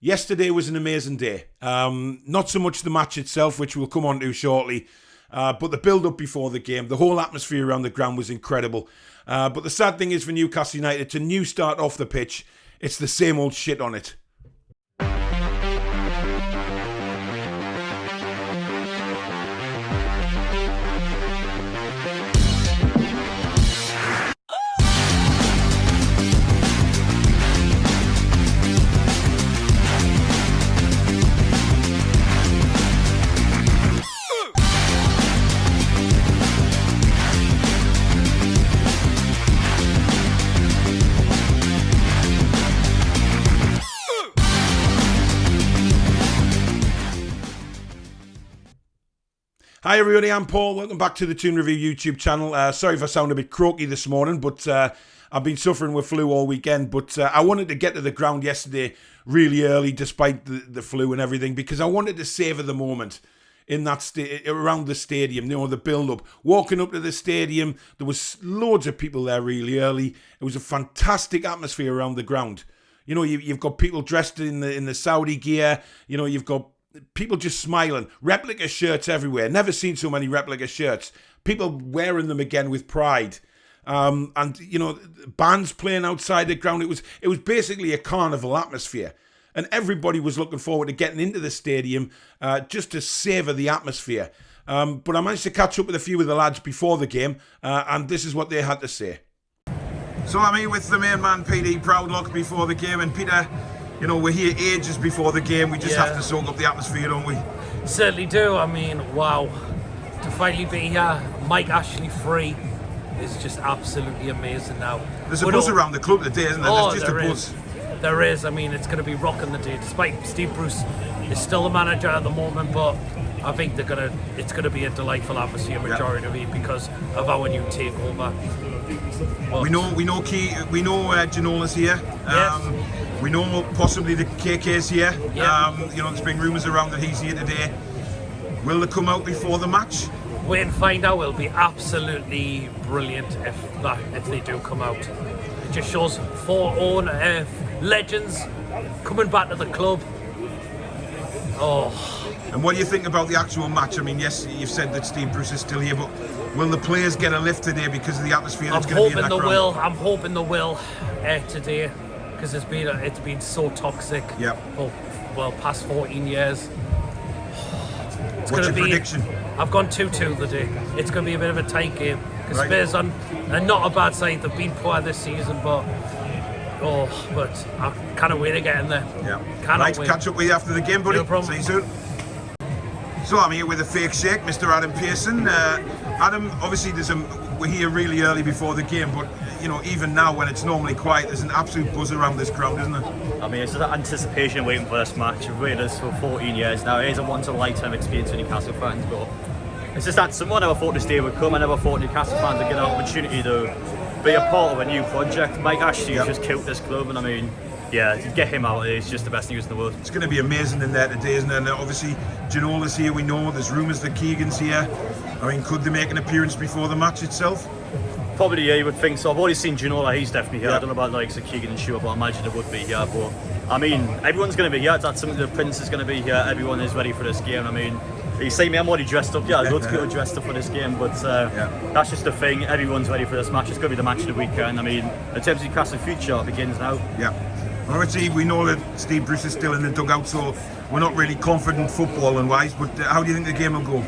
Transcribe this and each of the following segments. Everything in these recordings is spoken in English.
Yesterday was an amazing day. Not so much the match itself, which we'll come on to shortly, but the build-up before the game. The whole atmosphere around the ground was incredible. But the sad thing is for Newcastle United, it's a new start off the pitch. It's the same old shit on it. Hi everybody, I'm Paul. Welcome back to the Toon Review YouTube channel. Sorry if I sound a bit croaky this morning, but I've been suffering with flu all weekend. But I wanted to get to the ground yesterday really early, despite the flu and everything, because I wanted to savour the moment in that around the stadium. You know, the build-up. Walking up to the stadium, there was loads of people there really early. It was a fantastic atmosphere around the ground. You know, you've got people dressed in the Saudi gear. You know, you've got people just smiling. Replica shirts everywhere. Never seen so many replica shirts. People wearing them again with pride. And, you know, bands playing outside the ground. It was basically a carnival atmosphere. And everybody was looking forward to getting into the stadium just to savour the atmosphere. But I managed to catch up with a few of the lads before the game. And this is what they had to say. So I'm here with the main man, PD Proudlock, before the game. And Peter, you know, we're here ages before the game. We just have to soak up the atmosphere, don't we? Certainly do. I mean, wow. To finally be here, Mike Ashley free, is just absolutely amazing now. There's a buzz around the club today, isn't there? Oh, There's just a buzz. There is. I mean, it's going to be rocking the day. Despite Steve Bruce is still the manager at the moment, but I think it's going to be a delightful atmosphere majority of it because of our new takeover. But we know Janola's here. Yes. We know possibly the KK's here. Yeah. You know, there's been rumours around that he's here today. Will they come out before the match? Wait and find out. It'll be absolutely brilliant if they do come out. It just shows four own legends coming back to the club. Oh. And what do you think about the actual match? I mean, yes, you've said that Steve Bruce is still here, but will the players get a lift today because of the atmosphere that's going to be in that ground? I'm hoping they will today. Because it's been so toxic for past 14 years. What's your prediction? I've gone 2-2 today. It's going to be a bit of a tight game. Because Spurs are not a bad side. They've been poor this season, but I can't wait to get in there. Yeah. Nice to catch up with you after the game, buddy. No problem. See you soon. So I'm here with a fake shake, Mr. Adam Pearson. Adam, obviously we're here really early before the game, but you know, even now when it's normally quiet, there's an absolute buzz around this ground, isn't there? I mean, it's just that anticipation waiting for this match. We've waited this for 14 years now. It is a once-in-a-lifetime experience for Newcastle fans, but it's just that someone never thought this day would come. I never thought Newcastle fans would get an opportunity to be a part of a new project. Mike Ashley has just killed this club, and I mean, yeah, to get him out, it's just the best news in the world. It's going to be amazing in there today, isn't it? And obviously, Janola's here, we know. There's rumours that Keegan's here. I mean, could they make an appearance before the match itself? Probably, yeah, you would think so. I've already seen Janola, he's definitely here. I don't know about like Keegan and Stewart, but I imagine it would be here. But I mean, everyone's going to be here. That's something. The Prince is going to be here. Everyone is ready for this game. I mean, you see me, I'm already dressed up. Yeah, loads of people dressed up for this game, but that's just the thing. Everyone's ready for this match. It's going to be the match of the weekend. I mean, in terms of Newcastle's future, it begins now. Yeah. Obviously, we know that Steve Bruce is still in the dugout, so we're not really confident footballing wise. But how do you think the game will go?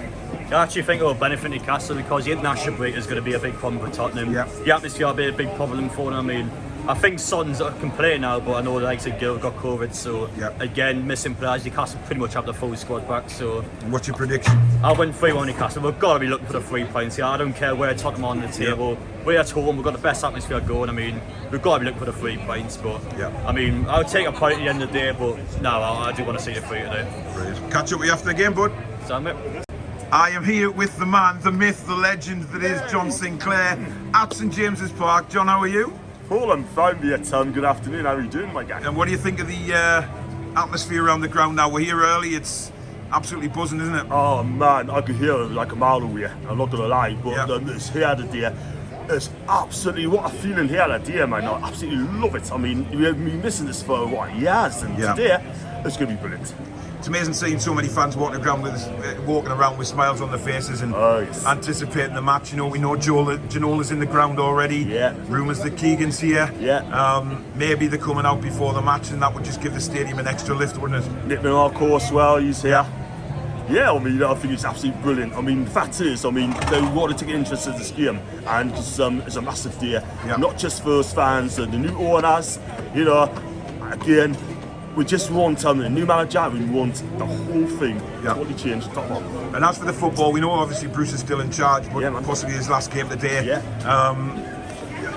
I actually think it will benefit Newcastle because the international break is going to be a big problem for Tottenham. The atmosphere will be a big problem for them. I mean, I think Sons can play now, but I know the likes of Gill got COVID, so again, missing players. Newcastle pretty much have the full squad back. So, what's your prediction? I win 3-1 Newcastle. We've got to be looking for the 3 points here. I don't care where Tottenham are on the table. We're at home. We've got the best atmosphere going. I mean, we've got to be looking for the 3 points. But I mean, I'll take a point at the end of the day. But no, I do want to see the 3 today. Brilliant. Catch up with you after the game, bud. Sam it. I am here with the man, the myth, the legend that is John Sinclair at St James's Park. John, how are you? Paul, I'm fine, mate. Good afternoon. How are you doing, my guy? And what do you think of the atmosphere around the ground now? We're here early. It's absolutely buzzing, isn't it? Oh man, I could hear it like a mile away. I'm not gonna lie, but it's here today. It's absolutely what a feeling here today, man. I absolutely love it. I mean, we've been missing this for years, and today it's going to be brilliant. It's amazing seeing so many fans walking around with smiles on their faces and anticipating the match. You know, we know Janola's in the ground already. Yeah. Rumours that Keegan's here. Yeah. Maybe they're coming out before the match, and that would just give the stadium an extra lift, wouldn't it? Nick Minarco as well, he's here. Yeah, I mean, I think it's absolutely brilliant. I mean, the fact is, I mean, they wanted to get interested in this game, and it's a massive day, not just for us fans and the new owners. You know, again, we just want a new manager. We want the whole thing totally changed, top up. And as for the football, we know obviously Bruce is still in charge, but possibly his last game today.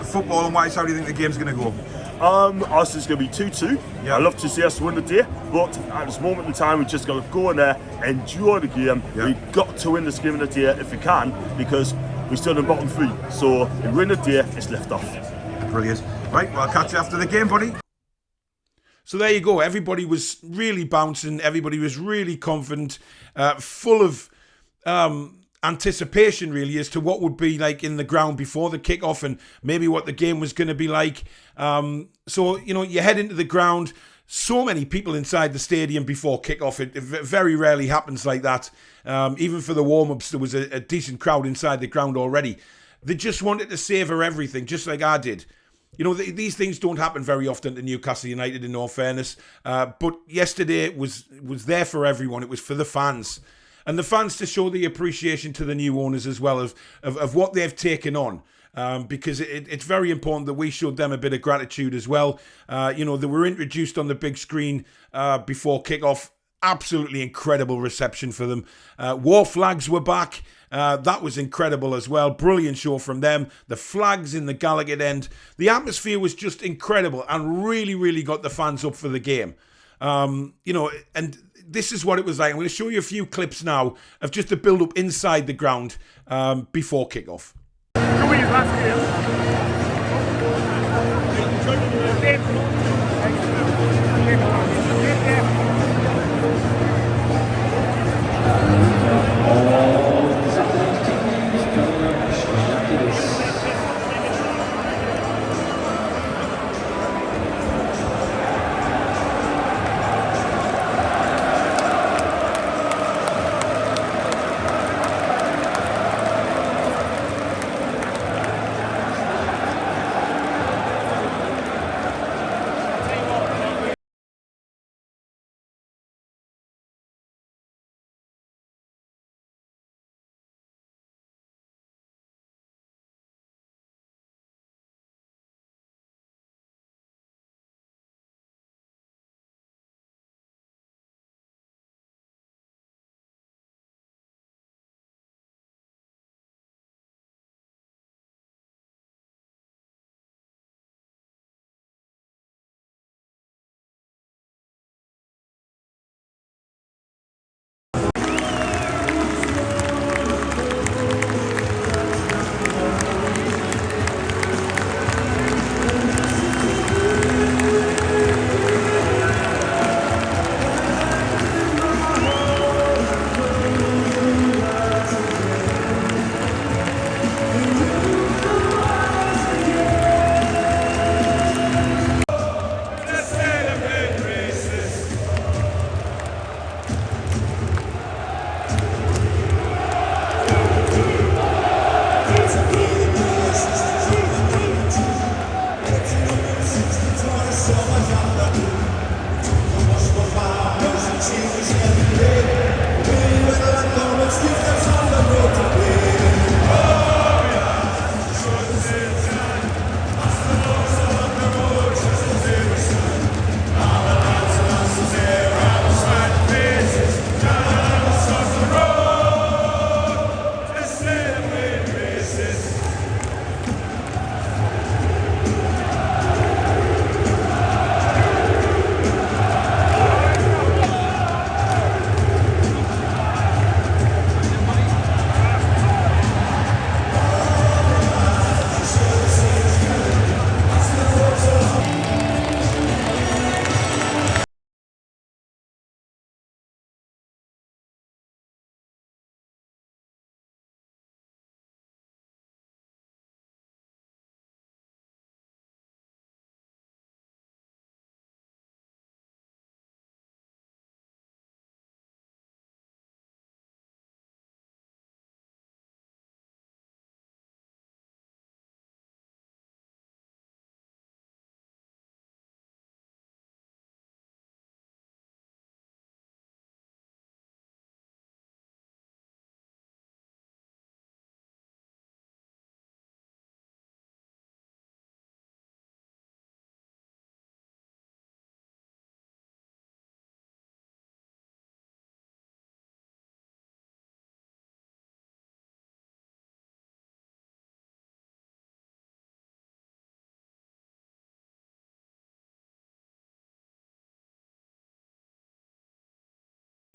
Football and wise, how do you think the game's going to go? Us is going to be 2-2. I'd love to see us win the day, but at this moment in time, we just got to go in there, enjoy the game. We've got to win this game in the day if we can, because we're still in the bottom 3. So if we win the day, it's left off. Brilliant. Right, well, I'll catch you after the game, buddy. So there you go. Everybody was really bouncing. Everybody was really confident, full of anticipation, really, as to what would be like in the ground before the kick-off and maybe what the game was going to be like. So, you know, you head into the ground. So many people inside the stadium before kick-off. It very rarely happens like that. Even for the warm-ups, there was a decent crowd inside the ground already. They just wanted to savour everything, just like I did. You know, these things don't happen very often to Newcastle United, in all fairness. But yesterday it was there for everyone. It was for the fans. And the fans to show the appreciation to the new owners as well of what they've taken on. Because it's very important that we showed them a bit of gratitude as well. You know, they were introduced on the big screen before kick-off. Absolutely incredible reception for them. Wor Flags were back. That was incredible as well. Brilliant show from them. The flags in the Gallagher end. The atmosphere was just incredible and really, really got the fans up for the game. You know, and this is what it was like. I'm going to show you a few clips now of just the build-up inside the ground before kick-off.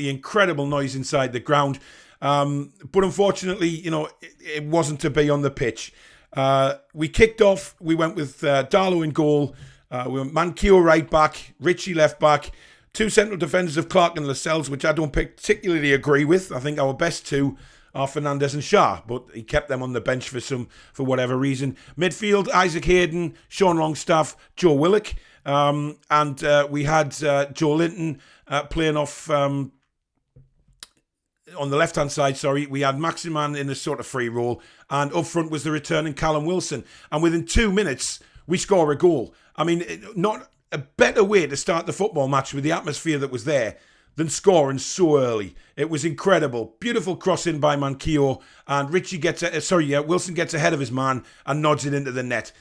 absolutely incredible noise inside the ground. But unfortunately, it wasn't to be on the pitch. We kicked off. We went with Darlow in goal. We went Manquillo right back, Ritchie left back. 2 central defenders of Clark and Lascelles, which I don't particularly agree with. I think our best 2 are Fernandez and Shah, but he kept them on the bench for whatever reason. Midfield, Isaac Hayden, Sean Longstaff, Joe Willock. And we had Joe Linton playing off on the left-hand side, we had Maximan in a sort of free role, and up front was the returning Callum Wilson. And within 2 minutes, we score a goal. I mean, not a better way to start the football match with the atmosphere that was there than scoring so early. It was incredible. Beautiful cross in by Manquillo, and Wilson gets ahead of his man and nods it into the net.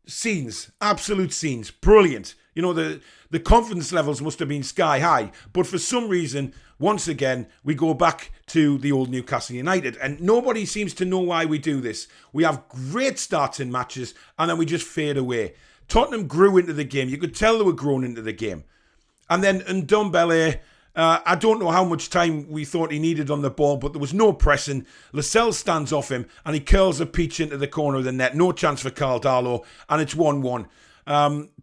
Scenes, absolute scenes, brilliant. The confidence levels must have been sky high, but for some reason, once again, we go back to the old Newcastle United, and nobody seems to know why we do this. We have great starts in matches, and then we just fade away. Tottenham grew into the game. You could tell they were growing into the game. And then Ndombele, I don't know how much time we thought he needed on the ball, but there was no pressing. Lascelles stands off him, and he curls a peach into the corner of the net. No chance for Carl Darlow, and it's 1-1.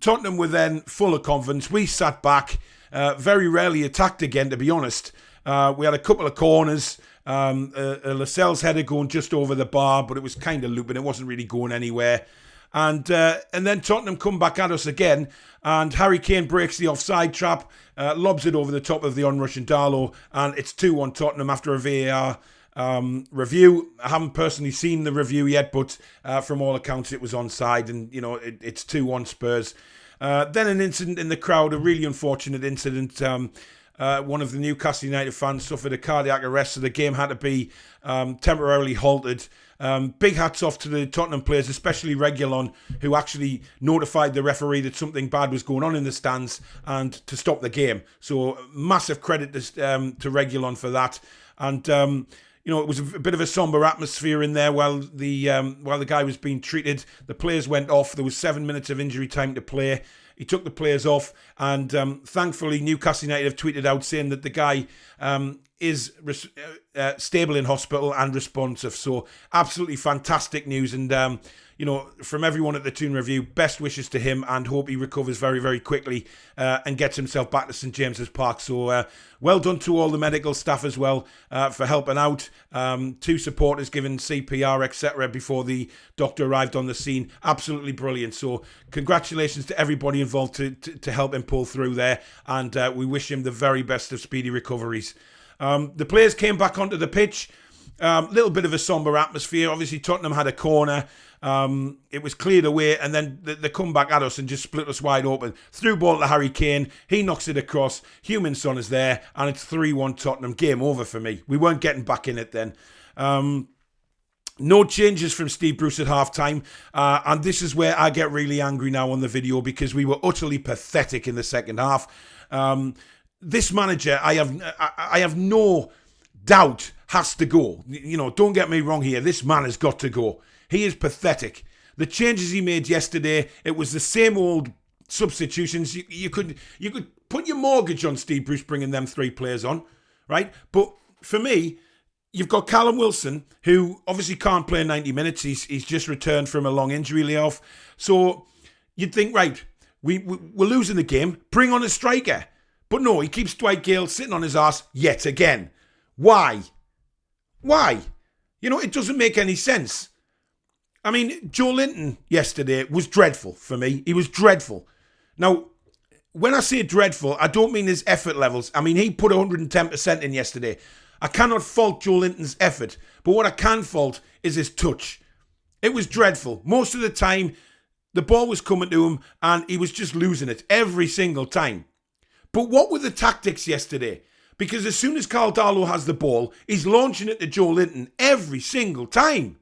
Tottenham were then full of confidence. We sat back, very rarely attacked again, to be honest. We had a couple of corners. A Lascelles header going just over the bar, but it was kind of looping. It wasn't really going anywhere. And then Tottenham come back at us again, and Harry Kane breaks the offside trap, lobs it over the top of the onrushing Darlow, and it's 2-1 Tottenham after a VAR review. I haven't personally seen the review yet, but from all accounts it was onside, and it's 2-1 Spurs. Then an incident in the crowd, a really unfortunate incident. One of the Newcastle United fans suffered a cardiac arrest, so the game had to be temporarily halted. Big hats off to the Tottenham players, especially Reguilon, who actually notified the referee that something bad was going on in the stands and to stop the game. So massive credit to Reguilon for that. And it was a bit of a somber atmosphere in there while the guy was being treated. The players went off. There was 7 minutes of injury time to play. He took the players off, and thankfully Newcastle United have tweeted out saying that the guy is stable in hospital and responsive. So absolutely fantastic news, and from everyone at the Toon Review, best wishes to him, and hope he recovers very, very quickly and gets himself back to St James's Park. So well done to all the medical staff as well for helping out. 2 supporters giving CPR, etc. before the doctor arrived on the scene. Absolutely brilliant. So congratulations to everybody involved to help him pull through there, and we wish him the very best of speedy recoveries. The players came back onto the pitch. Little bit of a somber atmosphere. Obviously, Tottenham had a corner. It was cleared away, and then they come back at us and just split us wide open. Through ball to Harry Kane. He knocks it across. Heung-min Son is there, and it's 3-1 Tottenham. Game over for me. We weren't getting back in it then. No changes from Steve Bruce at half-time, and this is where I get really angry now on the video, because we were utterly pathetic in the second half. This manager, I have no doubt, has to go. Don't get me wrong here. This man has got to go. He is pathetic. The changes he made yesterday, it was the same old substitutions. You could put your mortgage on Steve Bruce bringing them 3 players on, right? But for me, you've got Callum Wilson, who obviously can't play 90 minutes. He's just returned from a long injury layoff. So you'd think, right, we're losing the game. Bring on a striker. But no, he keeps Dwight Gale sitting on his arse yet again. Why? It doesn't make any sense. I mean, Joe Linton yesterday was dreadful for me. He was dreadful. Now, when I say dreadful, I don't mean his effort levels. I mean, he put 110% in yesterday. I cannot fault Joe Linton's effort, but what I can fault is his touch. It was dreadful. Most of the time, the ball was coming to him and he was just losing it every single time. But what were the tactics yesterday? Because as soon as Carl Darlow has the ball, he's launching it to Joe Linton every single time.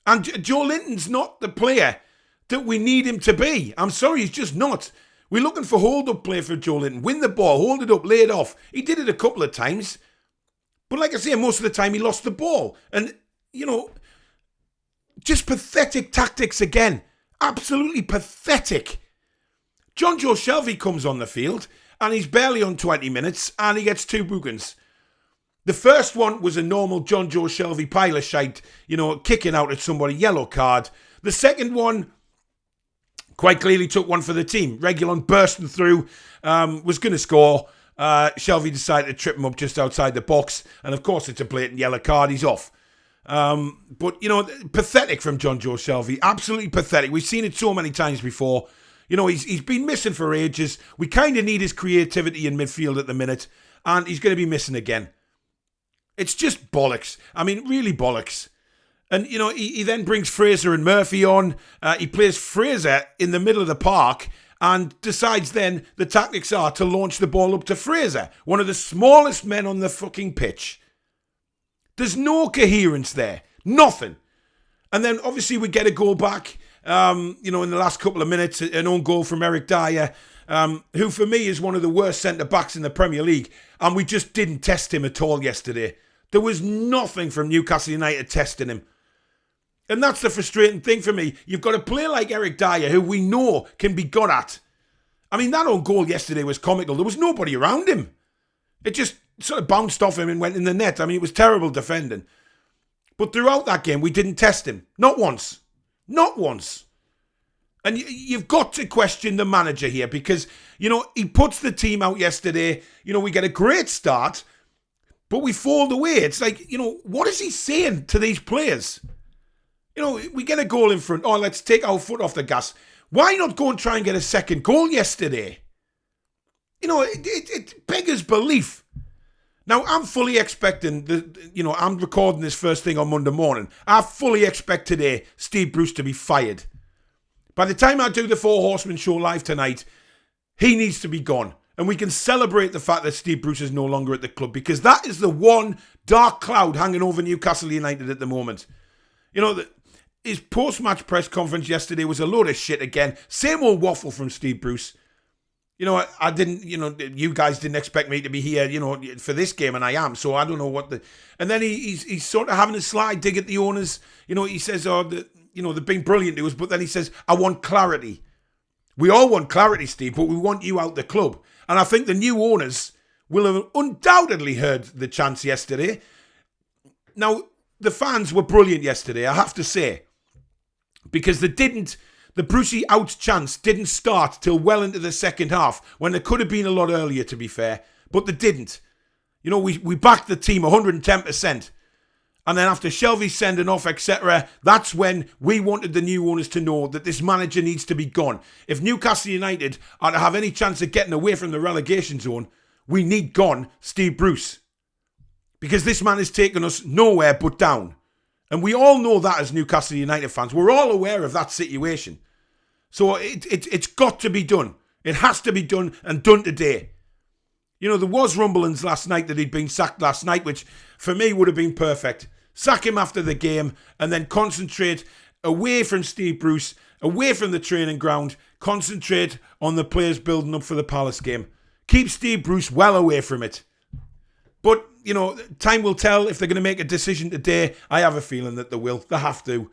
And Joe Linton's not the player that we need him to be. I'm sorry, he's just not. We're looking for hold-up play for Joe Linton. Win the ball, hold it up, lay it off. He did it a couple of times. But like I say, most of the time he lost the ball. And, just pathetic tactics again. Absolutely pathetic. John Joe Shelvey comes on the field and he's barely on 20 minutes, and he gets 2 bookings. The first one was a normal John Joe Shelvey pile of shite, kicking out at somebody, yellow card. The second one quite clearly took one for the team. Reguilon bursting through, was going to score. Shelvey decided to trip him up just outside the box, and of course it's a blatant yellow card, he's off. But, pathetic from John Joe Shelvey, absolutely pathetic. We've seen it so many times before. He's been missing for ages. We kind of need his creativity in midfield at the minute, and he's going to be missing again. It's just bollocks. I mean, really bollocks. And, he then brings Fraser and Murphy on. He plays Fraser in the middle of the park and decides then the tactics are to launch the ball up to Fraser, one of the smallest men on the fucking pitch. There's no coherence there. Nothing. And then, obviously, we get a goal back, in the last couple of minutes, an own goal from Eric Dyer, who, for me, is one of the worst centre-backs in the Premier League. And we just didn't test him at all yesterday. There was nothing from Newcastle United testing him. And that's the frustrating thing for me. You've got a player like Eric Dyer, who we know can be good at. I mean, that own goal yesterday was comical. There was nobody around him. It just sort of bounced off him and went in the net. I mean, it was terrible defending. But throughout that game, we didn't test him. Not once. Not once. And you've got to question the manager here because, he puts the team out yesterday. We get a great start, but we fall away. It's like, what is he saying to these players? We get a goal in front. Oh, let's take our foot off the gas. Why not go and try and get a second goal yesterday? It beggars belief. Now, I'm fully expecting, I'm recording this first thing on Monday morning. I fully expect today Steve Bruce to be fired. By the time I do the Four Horsemen show live tonight, he needs to be gone. And we can celebrate the fact that Steve Bruce is no longer at the club because that is the one dark cloud hanging over Newcastle United at the moment. His post-match press conference yesterday was a load of shit again. Same old waffle from Steve Bruce. I didn't, you guys didn't expect me to be here, for this game, and I am. So I don't know what And then he's sort of having a sly dig at the owners. He says, they've been brilliant to us, but then he says, I want clarity. We all want clarity, Steve, but we want you out the club. And I think the new owners will have undoubtedly heard the chants yesterday. Now, the fans were brilliant yesterday, I have to say, because the Brucey out chance didn't start till well into the second half, when it could have been a lot earlier, to be fair, but they didn't. We backed the team 110%. And then after Shelvey sending off, etc., that's when we wanted the new owners to know that this manager needs to be gone. If Newcastle United are to have any chance of getting away from the relegation zone, we need gone Steve Bruce. Because this man has taken us nowhere but down. And we all know that as Newcastle United fans. We're all aware of that situation. So it's got to be done. It has to be done and done today. There was rumblings last night that he'd been sacked last night, which for me would have been perfect. Sack him after the game and then concentrate away from Steve Bruce, away from the training ground, concentrate on the players building up for the Palace game. Keep Steve Bruce well away from it. But, time will tell if they're going to make a decision today. I have a feeling that they will. They have to.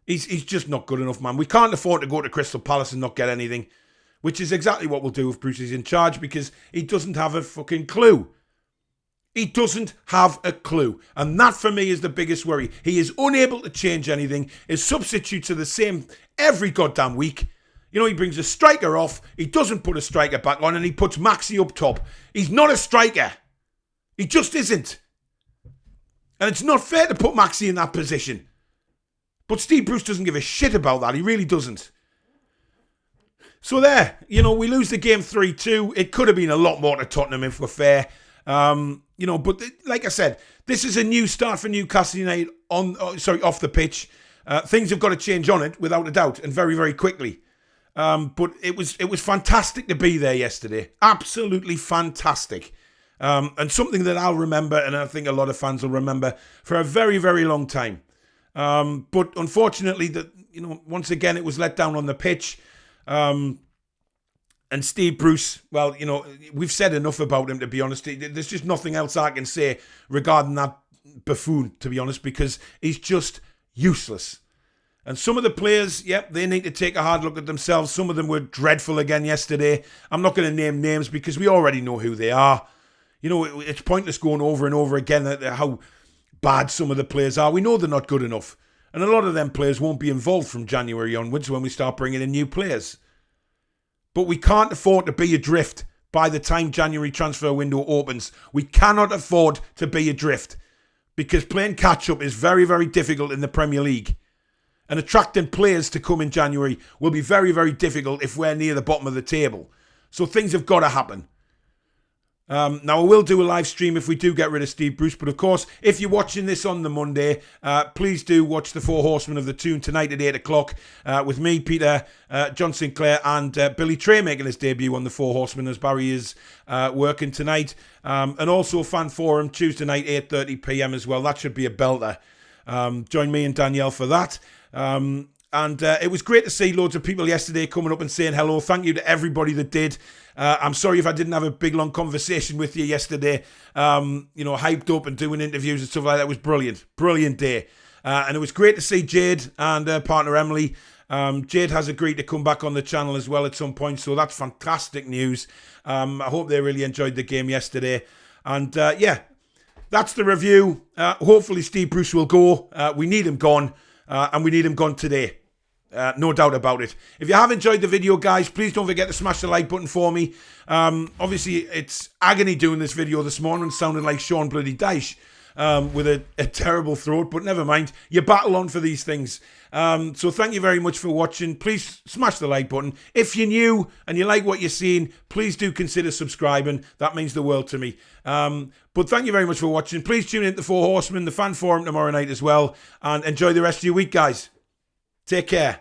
He's just not good enough, man. We can't afford to go to Crystal Palace and not get anything. Which is exactly what we'll do if Bruce is in charge because he doesn't have a fucking clue. He doesn't have a clue. And that for me is the biggest worry. He is unable to change anything. His substitutes are the same every goddamn week. He brings a striker off. He doesn't put a striker back on and he puts Maxi up top. He's not a striker. He just isn't. And it's not fair to put Maxi in that position. But Steve Bruce doesn't give a shit about that. He really doesn't. So there, we lose the game 3-2. It could have been a lot more to Tottenham if we're fair. But like I said, this is a new start for Newcastle United off the pitch. Things have got to change on it without a doubt and very, very quickly. But it was fantastic to be there yesterday. Absolutely fantastic. And something that I'll remember, and I think a lot of fans will remember for a very, very long time. But unfortunately, once again, it was let down on the pitch. And Steve Bruce, well, we've said enough about him, to be honest. There's just nothing else I can say regarding that buffoon, to be honest, because he's just useless. And some of the players, yep, they need to take a hard look at themselves. Some of them were dreadful again yesterday. I'm not going to name names because we already know who they are. You know, it's pointless going over and over again how bad some of the players are. We know they're not good enough. And a lot of them players won't be involved from January onwards when we start bringing in new players. But we can't afford to be adrift by the time January transfer window opens. We cannot afford to be adrift because playing catch-up is very, very difficult in the Premier League. And attracting players to come in January will be very, very difficult if we're near the bottom of the table. So things have got to happen. Now, I will do a live stream if we do get rid of Steve Bruce. But of course, if you're watching this on the Monday, please do watch the Four Horsemen of the Toon tonight at 8 o'clock with me, Peter, John Sinclair and Billy Trey making his debut on the Four Horsemen as Barry is working tonight. And also Fan Forum Tuesday night, 8:30 p.m. as well. That should be a belter. Join me and Danielle for that. And it was great to see loads of people yesterday coming up and saying hello. Thank you to everybody that did. I'm sorry if I didn't have a big long conversation with you yesterday. Hyped up and doing interviews and stuff like that. It was brilliant. Brilliant day. And it was great to see Jade and her partner Emily. Jade has agreed to come back on the channel as well at some point. So that's fantastic news. I hope they really enjoyed the game yesterday. And that's the review. Hopefully Steve Bruce will go. We need him gone. And we need him gone today. No doubt about it. If you have enjoyed the video, guys, please don't forget to smash the like button for me. Obviously, it's agony doing this video this morning, sounding like Sean Bloody Dyche with a terrible throat, but never mind. You battle on for these things. So thank you very much for watching. Please smash the like button. If you're new and you like what you're seeing, please do consider subscribing. That means the world to me. But thank you very much for watching. Please tune in to Four Horsemen, the Fan Forum tomorrow night as well. And enjoy the rest of your week, guys. Take care.